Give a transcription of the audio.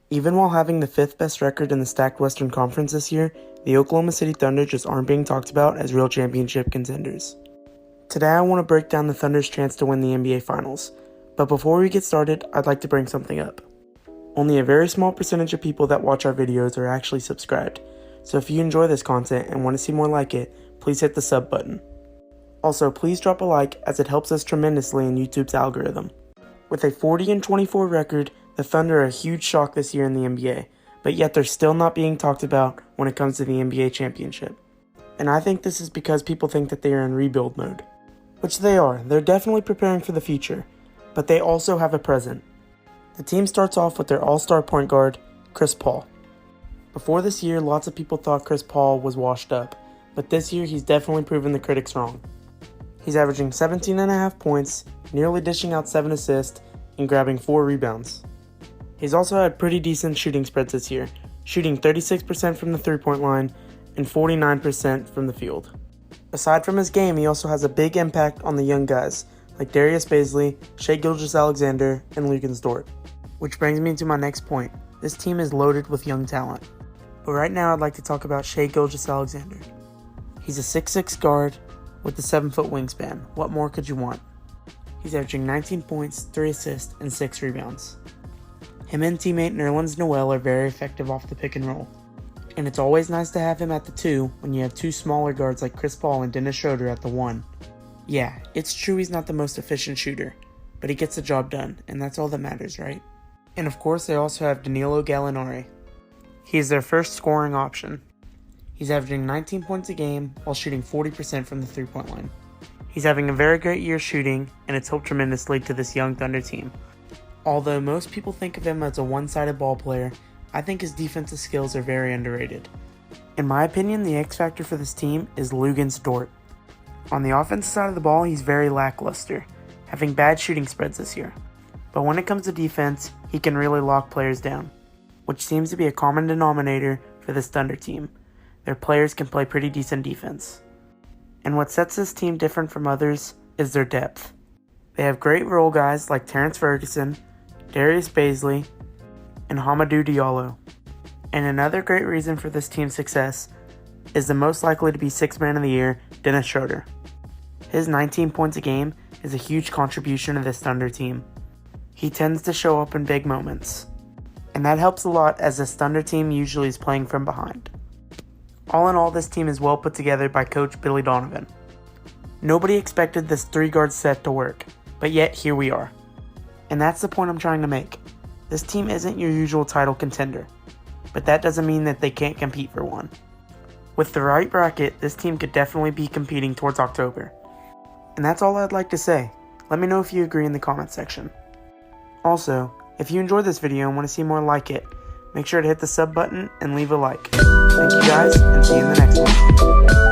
Even while having the 5th best record in the stacked Western Conference this year, the Oklahoma City Thunder just aren't being talked about as real championship contenders. Today I want to break down the Thunder's chance to win the NBA Finals, but before we get started, I'd like to bring something up. Only a very small percentage of people that watch our videos are actually subscribed, so if you enjoy this content and want to see more like it, please hit the sub button. Also, please drop a like as it helps us tremendously in YouTube's algorithm. With a 40-24 record, the Thunder are a huge shock this year in the NBA, but yet they're still not being talked about when it comes to the NBA championship. And I think this is because people think that they are in rebuild mode. Which they are, they're definitely preparing for the future, but they also have a present. The team starts off with their all-star point guard, Chris Paul. Before this year, lots of people thought Chris Paul was washed up, but this year he's definitely proven the critics wrong. He's averaging 17.5 points, nearly dishing out 7 assists, and grabbing 4 rebounds. He's also had pretty decent shooting spreads this year, shooting 36% from the three-point line and 49% from the field. Aside from his game, he also has a big impact on the young guys, like Darius Bazley, Shea Gilgeous-Alexander, and Luguentz Dort. Which brings me to my next point. This team is loaded with young talent. But right now I'd like to talk about Shea Gilgeous-Alexander. He's a 6'6" guard with a 7-foot wingspan. What more could you want? He's averaging 19 points, 3 assists, and 6 rebounds. Him and teammate Nerlens Noel are very effective off the pick and roll. And it's always nice to have him at the 2 when you have 2 smaller guards like Chris Paul and Dennis Schroder at the 1. Yeah, it's true he's not the most efficient shooter, but he gets the job done, and that's all that matters, right? And of course they also have Danilo Galinari. He's their first scoring option. He's averaging 19 points a game while shooting 40% from the three-point line. He's having a very great year shooting, and it's helped tremendously to this young Thunder team. Although most people think of him as a one-sided ball player, I think his defensive skills are very underrated. In my opinion, the X factor for this team is Luguentz Dort. On the offensive side of the ball, he's very lackluster, having bad shooting spreads this year. But when it comes to defense, he can really lock players down, which seems to be a common denominator for this Thunder team. Their players can play pretty decent defense. And what sets this team different from others is their depth. They have great role guys like Terrence Ferguson, Darius Bazley, and Hamidou Diallo. And another great reason for this team's success is the most likely to be 6th man of the year, Dennis Schroder. His 19 points a game is a huge contribution to this Thunder team. He tends to show up in big moments, and that helps a lot as this Thunder team usually is playing from behind. All in all, this team is well put together by Coach Billy Donovan. Nobody expected this 3-guard set to work, but yet here we are. And that's the point I'm trying to make. This team isn't your usual title contender, but that doesn't mean that they can't compete for one. With the right bracket, this team could definitely be competing towards October. And that's all I'd like to say. Let me know if you agree in the comment section. Also, if you enjoyed this video and want to see more like it, make sure to hit the sub button and leave a like. Thank you guys, and see you in the next one.